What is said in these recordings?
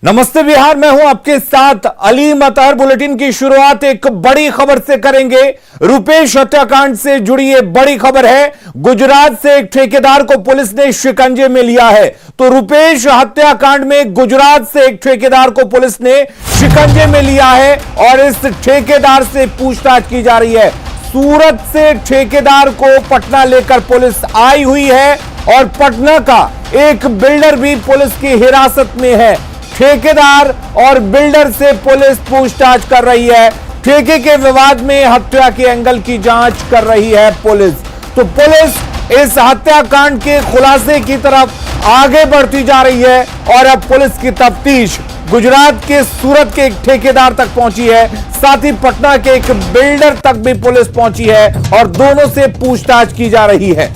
नमस्ते बिहार, मैं हूं आपके साथ अली मतहर। बुलेटिन की शुरुआत एक बड़ी खबर से करेंगे। रुपेश हत्याकांड से जुड़ी ये बड़ी खबर है। गुजरात से एक ठेकेदार को पुलिस ने शिकंजे में लिया है। तो रुपेश हत्याकांड में गुजरात से एक ठेकेदार को पुलिस ने शिकंजे में लिया है और इस ठेकेदार से पूछताछ की जा रही है। सूरत से ठेकेदार को पटना लेकर पुलिस आई हुई है और पटना का एक बिल्डर भी पुलिस की हिरासत में है। ठेकेदार और बिल्डर से पुलिस पूछताछ कर रही है। ठेके के विवाद में हत्या के एंगल की जांच कर रही है पुलिस। तो पुलिस इस हत्याकांड के खुलासे की तरफ आगे बढ़ती जा रही है और अब पुलिस की तफ्तीश गुजरात के सूरत के एक ठेकेदार तक पहुंची है, साथ ही पटना के एक बिल्डर तक भी पुलिस पहुंची है और दोनों से पूछताछ की जा रही है।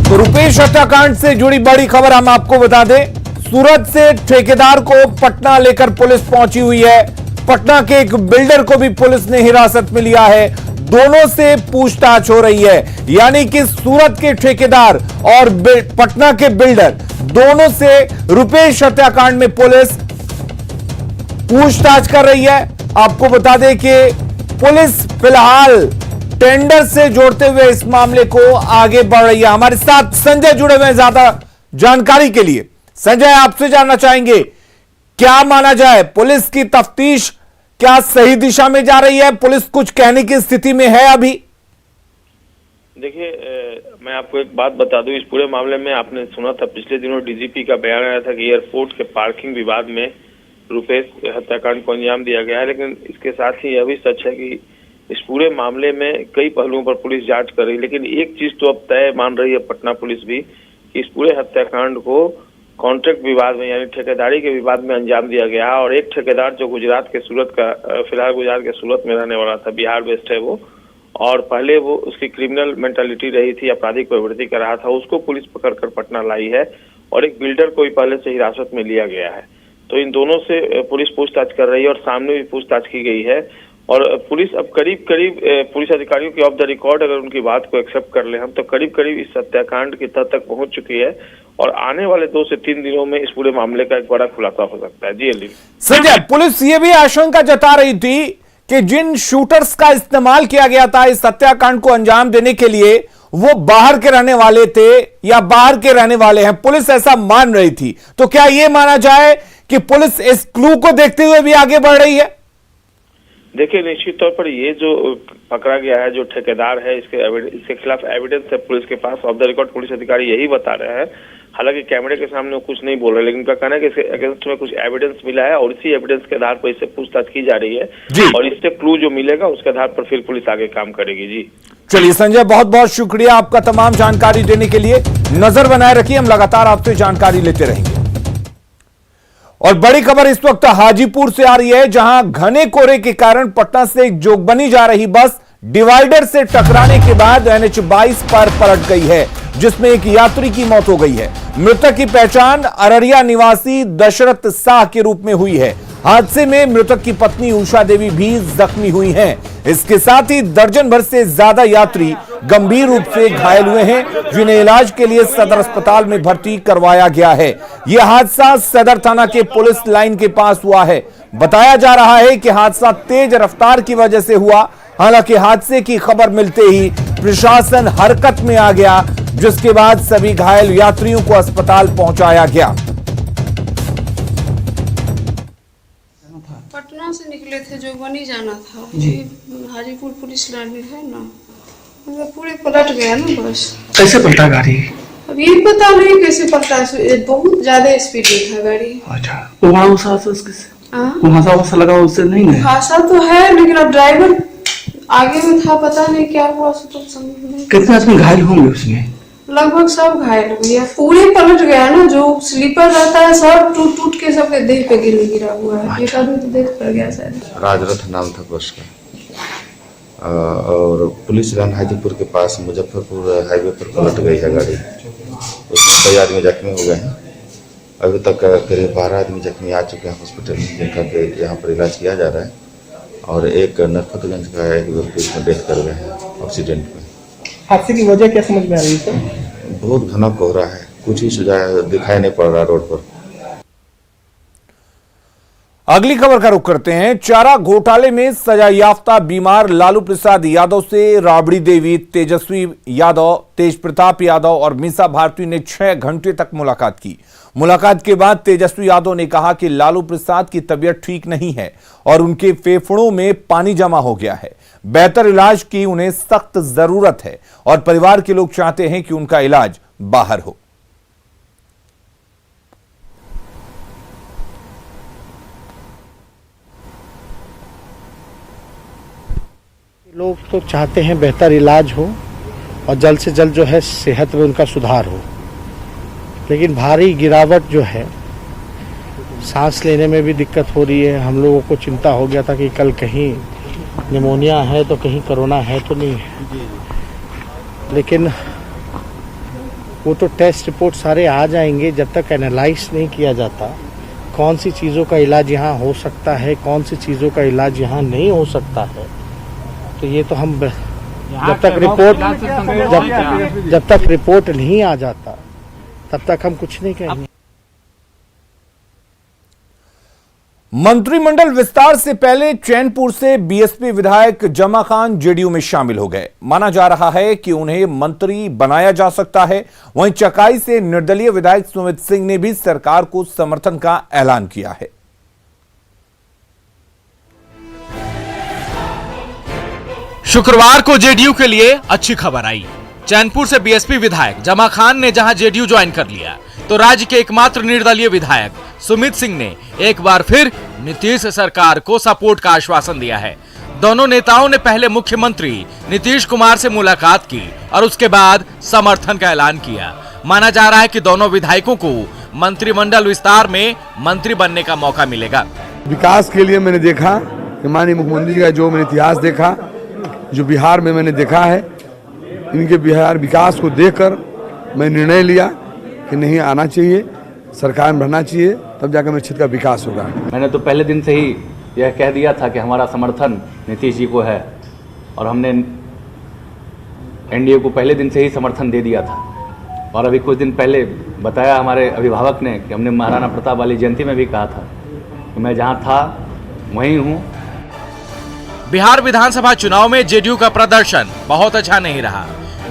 तो रुपेश हत्याकांड से जुड़ी बड़ी खबर हम आपको बता दें। सूरत से ठेकेदार को पटना लेकर पुलिस पहुंची हुई है। पटना के एक बिल्डर को भी पुलिस ने हिरासत में लिया है। दोनों से पूछताछ हो रही है, यानी कि सूरत के ठेकेदार और पटना के बिल्डर दोनों से रुपेश हत्याकांड में पुलिस पूछताछ कर रही है। आपको बता दें कि पुलिस फिलहाल टेंडर से जोड़ते हुए इस मामले को आगे बढ़ रही है। हमारे साथ संजय जुड़े हुए हैं ज्यादा जानकारी के लिए। संजय, आपसे जानना चाहेंगे, क्या माना जाए, पुलिस की तफ्तीश क्या सही दिशा में जा रही है? पुलिस कुछ कहने की स्थिति में है अभी? देखिए, मैं आपको एक बात बता दूं। इस पूरे मामले में आपने सुना था पिछले दिनों डीजीपी का बयान आया था कि एयरपोर्ट के पार्किंग विवाद में रुपेश हत्याकांड को अंजाम दिया गया है। लेकिन इसके साथ ही यह भी सच है कि इस पूरे मामले में कई पहलुओं पर पुलिस जांच कर रही है। लेकिन एक चीज तो अब तय मान रही है पटना पुलिस भी कि इस पूरे हत्याकांड को कॉन्ट्रैक्ट विवाद में यानी ठेकेदारी के विवाद में अंजाम दिया गया है। और एक ठेकेदार जो गुजरात के सूरत का, फिलहाल गुजरात के सूरत में रहने वाला था, बिहार बेस्ड है वो, और पहले वो उसकी क्रिमिनल मेंटालिटी रही थी, आपराधिक प्रवृत्ति कर रहा था, उसको पुलिस पकड़कर पटना लाई है। और एक बिल्डर को भी पहले से हिरासत में लिया गया है। तो इन दोनों से पुलिस पूछताछ कर रही है और सामने भी पूछताछ की गई है। और पुलिस अब करीब करीब पुलिस अधिकारियों की ऑफ द रिकॉर्ड अगर उनकी बात को एक्सेप्ट कर ले हम, तो करीब करीब इस हत्याकांड की तह तक पहुंच चुकी है और आने वाले 2 से 3 दिनों में इस पूरे मामले का एक बड़ा खुलासा हो सकता है। जी अली। संजय, पुलिस ये भी आशंका जता रही थी कि जिन शूटर्स का इस्तेमाल किया गया था इस हत्याकांड को अंजाम देने के लिए, वो बाहर के रहने वाले थे या बाहर के रहने वाले हैं। पुलिस ऐसा मान रही थी। तो क्या यह माना जाए कि पुलिस इस क्लू को देखते हुए भी आगे बढ़ रही है? देखिए, निश्चित तौर पर ये जो पकड़ा गया है, जो ठेकेदार है, इसके खिलाफ एविडेंस है पुलिस के पास। ऑफ द रिकॉर्ड पुलिस अधिकारी यही बता रहे हैं। हालांकि कैमरे के सामने वो कुछ नहीं बोल रहे, लेकिन उनका कहना है कि इसके अगेंस्ट में कुछ एविडेंस मिला है और इसी एविडेंस के आधार पर इससे पूछताछ की जा रही है और इससे क्लू जो मिलेगा उसके आधार पर फिर पुलिस आगे काम करेगी। जी चलिए संजय, बहुत बहुत शुक्रिया आपका तमाम जानकारी देने के लिए। नजर बनाए रखिए, हम लगातार आपसे जानकारी लेते रहेंगे। और बड़ी खबर इस वक्त हाजीपुर से आ रही है, जहां घने कोहरे के कारण पटना से जोगबनी जा रही बस डिवाइडर से टकराने के बाद NH 22 पर पलट गई है, जिसमें एक यात्री की मौत हो गई है। मृतक की पहचान अररिया निवासी दशरथ शाह के रूप में हुई है। हादसे में मृतक की पत्नी उषा देवी भी जख्मी हुई हैं। इसके साथ ही दर्जन भर से ज्यादा यात्री गंभीर रूप से घायल हुए हैं, जिन्हें इलाज के लिए सदर अस्पताल में भर्ती करवाया गया है। यह हादसा सदर थाना के पुलिस लाइन के पास हुआ है। बताया जा रहा है कि हादसा तेज रफ्तार की वजह से हुआ। हालांकि हादसे की खबर मिलते ही प्रशासन हरकत में आ गया, जिसके बाद सभी घायल यात्रियों को अस्पताल पहुंचाया गया। पटना से निकले थे, जोगबनी जाना था जी। हाजीपुर पुलिस लाइन में है ना, पूरे पलट गया ना बस। कैसे पलटा गाड़ी? अब ये पता नहीं कैसे पलटा, बहुत ज्यादा स्पीड में था गाड़ी। अच्छा, वहाँ वहाँ लगा उससे नहीं है? हादसा तो है, लेकिन अब ड्राइवर आगे में था, पता नहीं क्या हुआ। तो कितने आदमी घायल होंगे उसमें? लगभग सब घायल हो गया, पूरे पलट गया ना। जो स्लीपर रहता है सब टूट टूट के सबके देह पे गिरा हुआ है। एक आदमी तो देख कर गया शायद। राजरथ नाम था बस का। और पुलिस लाइन हाजीपुर के पास मुजफ्फरपुर हाईवे पर पलट गई है गाड़ी। उसमें कई आदमी जख्मी हो गए हैं। अभी तक करीब 12 आदमी जख्मी आ चुके हैं हॉस्पिटल में, जिनका के यहाँ पर इलाज किया जा रहा है। और एक नरपतगंज का एक व्यक्ति उसमें डेथ कर गए हैं एक्सीडेंट में। हादसे की वजह क्या समझ में आ रही है? बहुत घना कोहरा है, कुछ ही सुझाव दिखाई नहीं पड़ रहा रोड पर। अगली खबर का रुख करते हैं। चारा घोटाले में सजायाफ्ता बीमार लालू प्रसाद यादव से राबड़ी देवी, तेजस्वी यादव, तेज प्रताप यादव और मीसा भारती ने 6 घंटे तक मुलाकात की। मुलाकात के बाद तेजस्वी यादव ने कहा कि लालू प्रसाद की तबीयत ठीक नहीं है और उनके फेफड़ों में पानी जमा हो गया है। बेहतर इलाज की उन्हें सख्त जरूरत है और परिवार के लोग चाहते हैं कि उनका इलाज बाहर हो। लोग तो चाहते हैं बेहतर इलाज हो और जल्द से जल्द जो है सेहत में उनका सुधार हो, लेकिन भारी गिरावट जो है, सांस लेने में भी दिक्कत हो रही है। हम लोगों को चिंता हो गया था कि कल कहीं निमोनिया है तो कहीं कोरोना है तो नहीं है, लेकिन वो तो टेस्ट रिपोर्ट सारे आ जाएंगे। जब तक एनालाइज नहीं किया जाता कौन सी चीज़ों का इलाज यहाँ हो सकता है, कौन सी चीज़ों का इलाज यहाँ नहीं हो सकता है, तो ये तो हम जब तक रिपोर्ट नहीं आ जाता तब तक हम कुछ नहीं कहेंगे। मंत्रिमंडल विस्तार से पहले चैनपुर से बीएसपी विधायक जमा खान जेडीयू में शामिल हो गए। माना जा रहा है कि उन्हें मंत्री बनाया जा सकता है। वहीं चकाई से निर्दलीय विधायक सुमित सिंह ने भी सरकार को समर्थन का ऐलान किया है। शुक्रवार को जेडीयू के लिए अच्छी खबर आई। चैनपुर से बीएसपी विधायक जमा खान ने जहां जेडीयू ज्वाइन कर लिया, तो राज्य के एकमात्र निर्दलीय विधायक सुमित सिंह ने एक बार फिर नीतीश सरकार को सपोर्ट का आश्वासन दिया है। दोनों नेताओं ने पहले मुख्यमंत्री नीतीश कुमार से मुलाकात की और उसके बाद समर्थन का ऐलान किया। माना जा रहा है कि दोनों विधायकों को मंत्रिमंडल विस्तार में मंत्री बनने का मौका मिलेगा। विकास के लिए मैंने देखा कि माननीय मुख्यमंत्री जी का जो मैंने इतिहास देखा, जो बिहार में मैंने देखा है, इनके बिहार विकास को देखकर मैं निर्णय लिया कि नहीं आना चाहिए, सरकार में रहना चाहिए, तब जाकर मेरे क्षेत्र का विकास होगा। मैंने तो पहले दिन से ही यह कह दिया था कि हमारा समर्थन नीतीश जी को है और हमने एनडीए को पहले दिन से ही समर्थन दे दिया था। और अभी कुछ दिन पहले बताया हमारे अभिभावक ने कि हमने महाराणा प्रताप वाली जयंती में भी कहा था कि मैं जहां था वहीं हूं। बिहार विधानसभा चुनाव में जेडीयू का प्रदर्शन बहुत अच्छा नहीं रहा।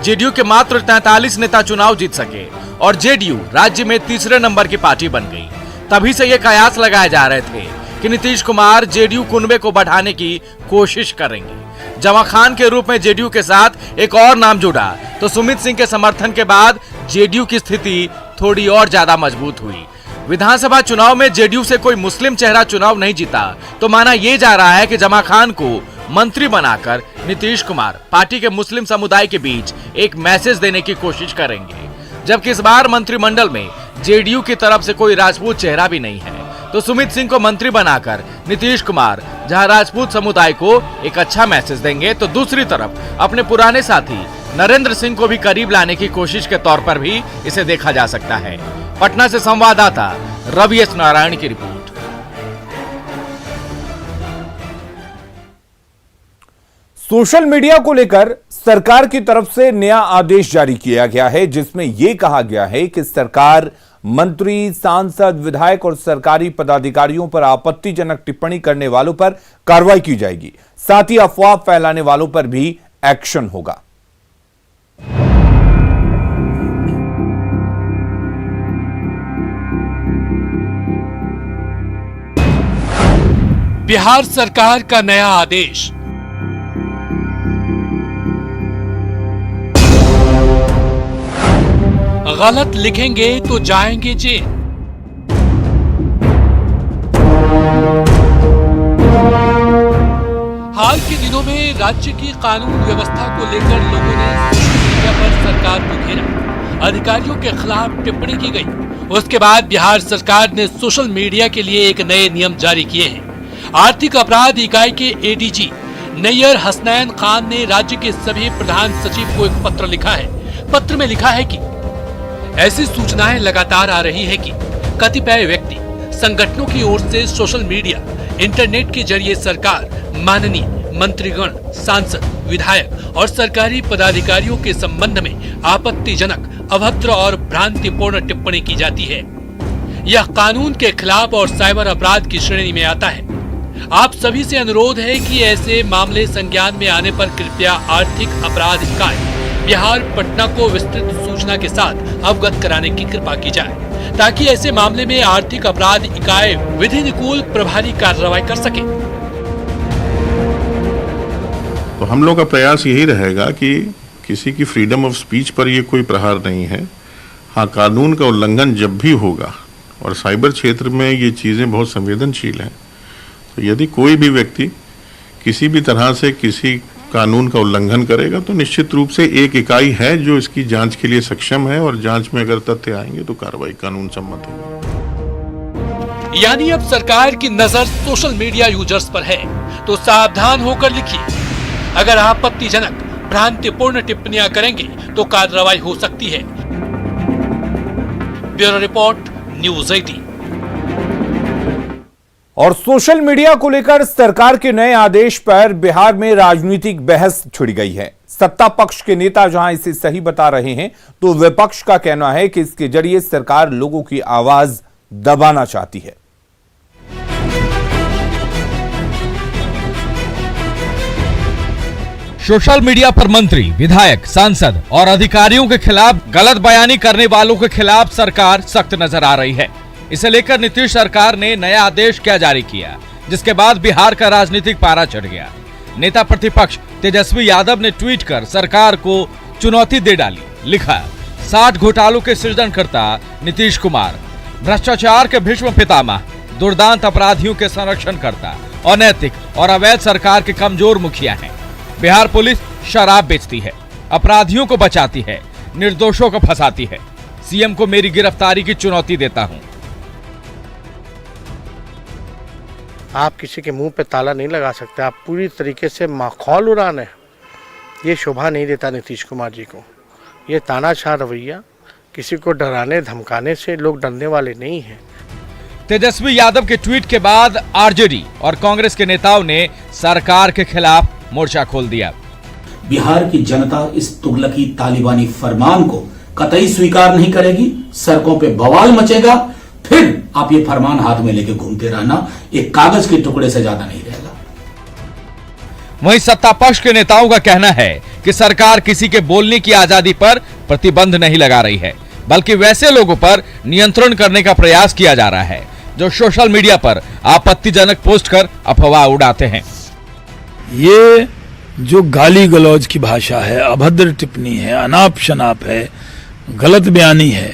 जेडीयू के मात्र 43 नेता चुनाव जीत सके और जेडीयू राज्य में तीसरे नंबर की पार्टी बन गई। तभी से ये कयास लगाए जा रहे थे कि नीतीश कुमार जेडीयू कुनबे को बढ़ाने की कोशिश करेंगे। जमा खान के रूप में जेडीयू के साथ एक और नाम जुड़ा तो सुमित सिंह के समर्थन के बाद जेडीयू की स्थिति थोड़ी और ज्यादा मजबूत हुई। विधानसभा चुनाव में जेडीयू से कोई मुस्लिम चेहरा चुनाव नहीं जीता तो माना यह जा रहा है कि जमा खान को मंत्री बनाकर नीतीश कुमार पार्टी के मुस्लिम समुदाय के बीच एक मैसेज देने की कोशिश करेंगे। जबकि इस बार मंत्रिमंडल में जेडीयू की तरफ से कोई राजपूत चेहरा भी नहीं है, तो सुमित सिंह को मंत्री बनाकर नीतीश कुमार जहां राजपूत समुदाय को एक अच्छा मैसेज देंगे, तो दूसरी तरफ अपने पुराने साथी नरेंद्र सिंह को भी करीब लाने की कोशिश के तौर पर भी इसे देखा जा सकता है। पटना से संवाददाता रवि एस नारायण की रिपोर्ट। सोशल मीडिया को लेकर सरकार की तरफ से नया आदेश जारी किया गया है, जिसमें यह कहा गया है कि सरकार मंत्री, सांसद, विधायक और सरकारी पदाधिकारियों पर आपत्तिजनक टिप्पणी करने वालों पर कार्रवाई की जाएगी। साथ ही अफवाह फैलाने वालों पर भी एक्शन होगा। बिहार सरकार का नया आदेश। गलत लिखेंगे तो जाएंगे जेल। हाल के दिनों में राज्य की कानून व्यवस्था को लेकर लोगों ने सोशल मीडिया पर सरकार को घेरा। अधिकारियों के खिलाफ टिप्पणी की गई। उसके बाद बिहार सरकार ने सोशल मीडिया के लिए एक नए नियम जारी किए हैं। आर्थिक अपराध इकाई के एडीजी नैयर हसनैन खान ने राज्य के सभी प्रधान सचिव को एक पत्र लिखा है। पत्र में लिखा है कि ऐसी सूचनाएं लगातार आ रही है कि कतिपय व्यक्ति संगठनों की ओर से सोशल मीडिया, इंटरनेट के जरिए सरकार, माननीय मंत्रीगण, सांसद, विधायक और सरकारी पदाधिकारियों के संबंध में आपत्तिजनक, अभद्र और भ्रांतिपूर्ण टिप्पणी की जाती है। यह कानून के खिलाफ और साइबर अपराध की श्रेणी में आता है। आप सभी से अनुरोध है कि ऐसे मामले संज्ञान में आने पर कृपया आर्थिक अपराध इकाई बिहार पटना को विस्तृत सूचना के साथ अवगत कराने की कृपा की जाए, ताकि ऐसे मामले में आर्थिक अपराध इकाई विधि अनुकूल प्रभावी कार्रवाई कर सके। तो हम लोग का प्रयास यही रहेगा कि किसी की फ्रीडम ऑफ स्पीच पर ये कोई प्रहार नहीं है। हाँ, कानून का उल्लंघन जब भी होगा, और साइबर क्षेत्र में ये चीज़ें बहुत संवेदनशील हैं, तो यदि कोई भी व्यक्ति किसी भी तरह से किसी कानून का उल्लंघन करेगा तो निश्चित रूप से एक इकाई है जो इसकी जांच के लिए सक्षम है, और जांच में अगर तथ्य आएंगे तो कार्रवाई कानून सम्मत होगी। यानी अब सरकार की नजर सोशल मीडिया यूजर्स पर है, तो सावधान होकर लिखिए। अगर आपत्तिजनक, भ्रांतिपूर्ण टिप्पणियां करेंगे तो कार्रवाई हो सकती है। Bureau report, news 18। और सोशल मीडिया को लेकर सरकार के नए आदेश पर बिहार में राजनीतिक बहस छिड़ गई है। सत्ता पक्ष के नेता जहां इसे सही बता रहे हैं, तो विपक्ष का कहना है कि इसके जरिए सरकार लोगों की आवाज दबाना चाहती है। सोशल मीडिया पर मंत्री, विधायक, सांसद और अधिकारियों के खिलाफ गलत बयानी करने वालों के खिलाफ सरकार सख्त नजर आ रही है। इसे लेकर नीतीश सरकार ने नया आदेश क्या जारी किया, जिसके बाद बिहार का राजनीतिक पारा चढ़ गया। नेता प्रतिपक्ष तेजस्वी यादव ने ट्वीट कर सरकार को चुनौती दे डाली। लिखा, 60 घोटालों के सृजनकर्ता नीतीश कुमार, भ्रष्टाचार के भीष्म पितामह, दुर्दांत अपराधियों के संरक्षणकर्ता, अनैतिक और अवैध सरकार के कमजोर मुखिया हैं। बिहार पुलिस शराब बेचती है, अपराधियों को बचाती है, निर्दोषों को फंसाती है। सीएम को मेरी गिरफ्तारी की चुनौती देता हूं। आप किसी के मुंह पे ताला नहीं लगा सकते। आप पूरी तरीके से माखौल उड़ाने, ये शोभा नहीं देता नीतीश कुमार जी को। ये तानाशाह रवैया, किसी को डराने धमकाने से लोग डरने वाले नहीं हैं। तेजस्वी यादव के ट्वीट के बाद आरजेडी और कांग्रेस के नेताओं ने सरकार के खिलाफ मोर्चा खोल दिया। बिहार की जनता इस तुगलकी तालिबानी फरमान को कतई स्वीकार नहीं करेगी। सड़कों पे बवाल मचेगा। फिर आप ये फरमान हाथ में लेके घूमते रहना, एक कागज के टुकड़े से ज्यादा नहीं रहेगा। वहीं सत्ता पक्ष के नेताओं का कहना है कि सरकार किसी के बोलने की आजादी पर प्रतिबंध नहीं लगा रही है, बल्कि वैसे लोगों पर नियंत्रण करने का प्रयास किया जा रहा है जो सोशल मीडिया पर आपत्तिजनक पोस्ट कर अफवाह उड़ाते हैं। ये जो गाली गलौज की भाषा है, अभद्र टिप्पणी है, अनाप शनाप है, गलत बयानी है,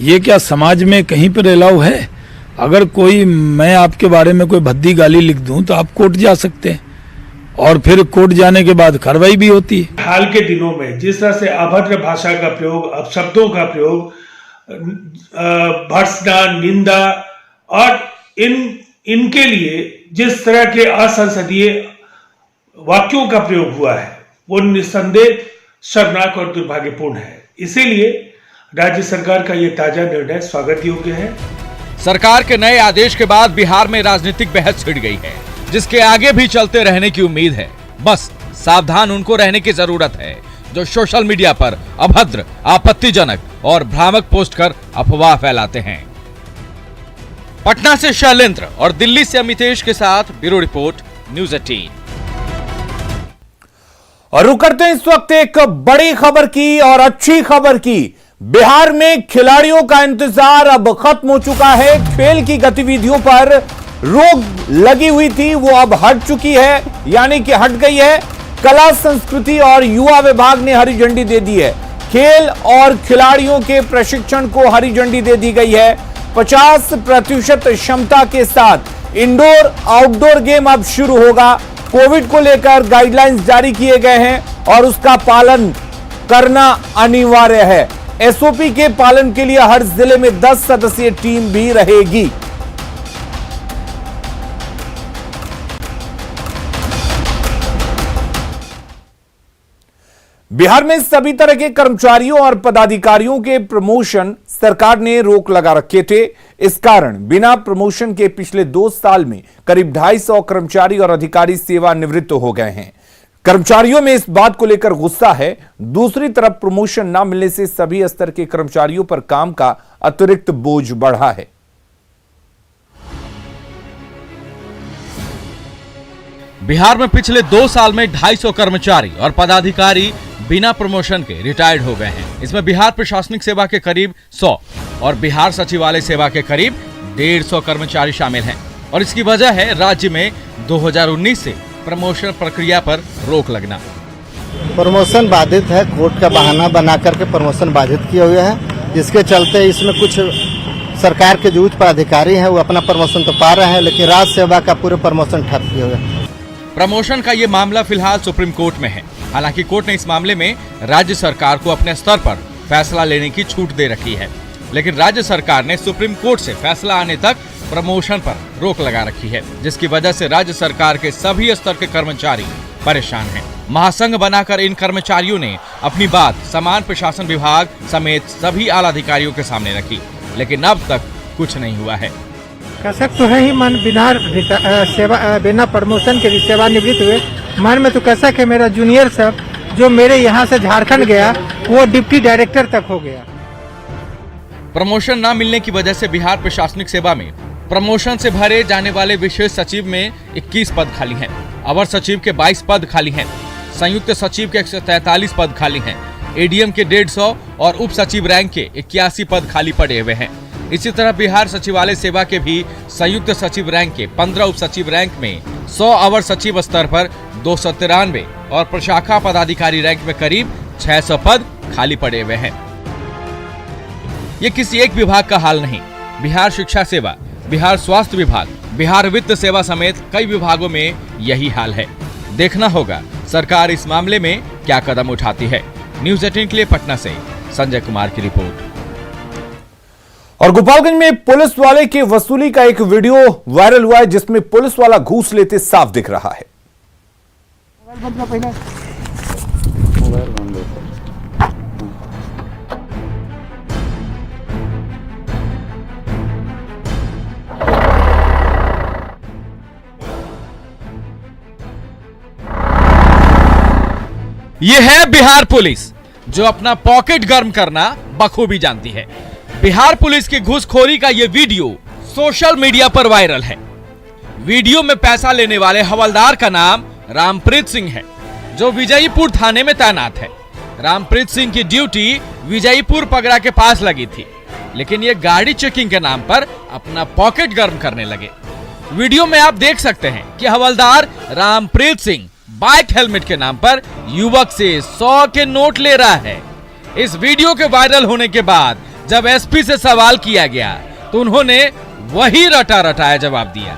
ये क्या समाज में कहीं पर अलाउ है? अगर कोई, मैं आपके बारे में कोई भद्दी गाली लिख दूं तो आप कोर्ट जा सकते हैं, और फिर कोर्ट जाने के बाद कार्रवाई भी होती है। हाल के दिनों में जिस तरह से अभद्र भाषा का प्रयोग, अपशब्दों का प्रयोग, भर्त्सना, निंदा और इनके लिए जिस तरह के असंसदीय वाक्यों का प्रयोग हुआ है, वो निस्संदेह शर्मनाक और दुर्भाग्यपूर्ण है। इसीलिए राज्य सरकार का ये ताजा निर्णय स्वागत योग्य है। सरकार के नए आदेश के बाद बिहार में राजनीतिक बहस छिड़ गई है, जिसके आगे भी चलते रहने की उम्मीद है। बस सावधान उनको रहने की जरूरत है जो सोशल मीडिया पर अभद्र, आपत्तिजनक और भ्रामक पोस्ट कर अफवाह फैलाते हैं। पटना से शैलेंद्र और दिल्ली से अमितेश के साथ ब्यूरो रिपोर्ट, न्यूज 18। और रुक करते हैं इस वक्त एक बड़ी खबर की और अच्छी खबर की। बिहार में खिलाड़ियों का इंतजार अब खत्म हो चुका है। खेल की गतिविधियों पर रोक लगी हुई थी, वो अब हट चुकी है, यानी कि हट गई है। कला, संस्कृति और युवा विभाग ने हरी झंडी दे दी है। खेल और खिलाड़ियों के प्रशिक्षण को हरी झंडी दे दी गई है। 50% क्षमता के साथ इंडोर आउटडोर गेम अब शुरू होगा। कोविड को लेकर गाइडलाइंस जारी किए गए हैं और उसका पालन करना अनिवार्य है। एसओपी के पालन के लिए हर जिले में 10 सदस्यीय टीम भी रहेगी। बिहार में सभी तरह के कर्मचारियों और पदाधिकारियों के प्रमोशन सरकार ने रोक लगा रखे थे। इस कारण बिना प्रमोशन के पिछले 2 साल में करीब 250 कर्मचारी और अधिकारी सेवानिवृत्त हो गए हैं। कर्मचारियों में इस बात को लेकर गुस्सा है। दूसरी तरफ प्रमोशन न मिलने से सभी स्तर के कर्मचारियों पर काम का अतिरिक्त बोझ बढ़ा है। बिहार में पिछले 2 साल में 250 कर्मचारी और पदाधिकारी बिना प्रमोशन के रिटायर्ड हो गए हैं। इसमें बिहार प्रशासनिक सेवा के करीब 100 और बिहार सचिवालय सेवा के करीब 150 कर्मचारी शामिल हैं। और इसकी वजह है राज्य में 2019 से प्रमोशन प्रक्रिया पर रोक लगना। प्रमोशन बाधित है, कोर्ट का बहाना बना करके प्रमोशन बाधित किए हुए हैं, जिसके चलते इसमें कुछ सरकार के जो उच्च पदाधिकारी हैं वो अपना प्रमोशन तो पा रहे हैं, लेकिन राज्य सेवा का पूरे प्रमोशन ठप किए हुए हैं। प्रमोशन का ये मामला फिलहाल सुप्रीम कोर्ट में है। हालांकि कोर्ट ने इस मामले में राज्य सरकार को अपने स्तर पर फैसला लेने की छूट दे रखी है, लेकिन राज्य सरकार ने सुप्रीम कोर्ट से फैसला आने तक प्रमोशन पर रोक लगा रखी है, जिसकी वजह से राज्य सरकार के सभी स्तर के कर्मचारी परेशान हैं। महासंघ बनाकर इन कर्मचारियों ने अपनी बात समान प्रशासन विभाग समेत सभी आला अधिकारियों के सामने रखी, लेकिन अब तक कुछ नहीं हुआ है। कसक तो है ही मन, बिना प्रमोशन के सेवानिवृत्त हुए। मन में तो कसक है, मेरा जूनियर सब जो मेरे यहाँ से झारखंड गया वो डिप्टी डायरेक्टर तक हो गया। प्रमोशन न मिलने की वजह से बिहार प्रशासनिक सेवा में प्रमोशन से भरे जाने वाले विशेष सचिव में 21 पद खाली हैं, अवर सचिव के 22 पद खाली हैं, संयुक्त सचिव के 143 पद खाली हैं, एडीएम के 150 और उप सचिव रैंक के 81 पद खाली पड़े हुए हैं। इसी तरह बिहार सचिवालय सेवा के भी संयुक्त सचिव रैंक के 15 उप सचिव रैंक में 100 अवर सचिव स्तर पर 293 और प्रशाखा पदाधिकारी रैंक में करीब 600 पद खाली पड़े हुए हैं। ये किसी एक विभाग का हाल नहीं, बिहार शिक्षा सेवा, बिहार स्वास्थ्य विभाग, बिहार वित्त सेवा समेत कई विभागों में यही हाल है। देखना होगा सरकार इस मामले में क्या कदम उठाती है। न्यूज़ 18 के लिए पटना से संजय कुमार की रिपोर्ट। और गोपालगंज में पुलिस वाले की वसूली का एक वीडियो वायरल हुआ है, जिसमें पुलिस वाला घूस लेते साफ दिख रहा है। यह है बिहार पुलिस, जो अपना पॉकेट गर्म करना बखूबी जानती है। बिहार पुलिस की घूसखोरी का यह वीडियो सोशल मीडिया पर वायरल है। वीडियो में पैसा लेने वाले हवलदार का नाम रामप्रीत सिंह है, जो विजयपुर थाने में तैनात है। रामप्रीत सिंह की ड्यूटी विजयपुर पगड़ा के पास लगी थी, लेकिन ये गाड़ी चेकिंग के नाम पर अपना पॉकेट गर्म करने लगे। वीडियो में आप देख सकते हैं कि हवलदार रामप्रीत सिंह बाइक हेलमेट के नाम पर युवक से 100 के नोट ले रहा है। इस वीडियो के वायरल होने के बाद जब एसपी से सवाल किया गया तो उन्होंने वही रटा रटाया जवाब दिया।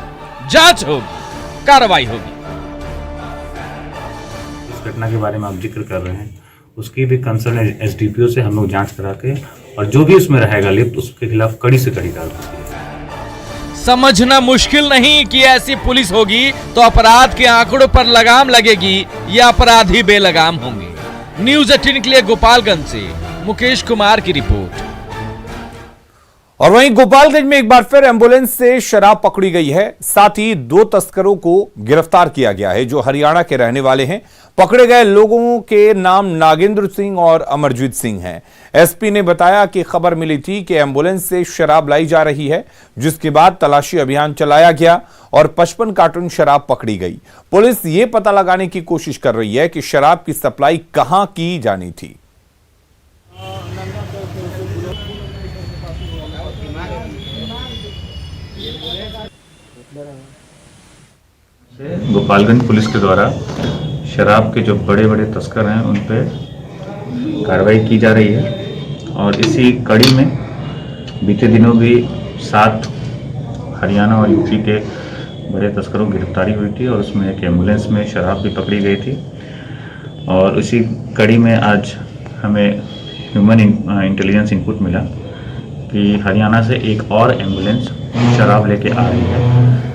जांच होगी, कार्रवाई होगी। इस घटना के बारे में आप जिक्र कर रहे हैं, उसकी भी कंसर्न एसडीपीओ से हम लोग जांच करा के और जो भी उसमें रहेगा लिप्त उसके खिलाफ कड़ी से कड़ी कार्रवाई। समझना मुश्किल नहीं कि ऐसी पुलिस होगी तो अपराध के आंकड़ों पर लगाम लगेगी या अपराधी बेलगाम होंगे। न्यूज़ 18 के लिए गोपालगंज से मुकेश कुमार की रिपोर्ट। और वहीं गोपालगंज में एक बार फिर एम्बुलेंस से शराब पकड़ी गई है। साथ ही 2 तस्करों को गिरफ्तार किया गया है, जो हरियाणा के रहने वाले हैं। पकड़े गए लोगों के नाम नागेंद्र सिंह और अमरजीत सिंह हैं। एसपी ने बताया कि खबर मिली थी कि एम्बुलेंस से शराब लाई जा रही है, जिसके बाद तलाशी अभियान चलाया गया और 55 कार्टन शराब पकड़ी गई। पुलिस ये पता लगाने की कोशिश कर रही है कि शराब की सप्लाई कहां की जानी थी। गोपालगंज पुलिस के द्वारा शराब के जो बड़े बड़े तस्कर हैं उन पे कार्रवाई की जा रही है और इसी कड़ी में बीते दिनों भी 7 हरियाणा और यूपी के बड़े तस्करों की गिरफ्तारी हुई थी और उसमें एक एम्बुलेंस में शराब भी पकड़ी गई थी। और इसी कड़ी में आज हमें ह्यूमन इंटेलिजेंस इनपुट मिला कि हरियाणा से एक और एम्बुलेंस शराब लेके आ रही है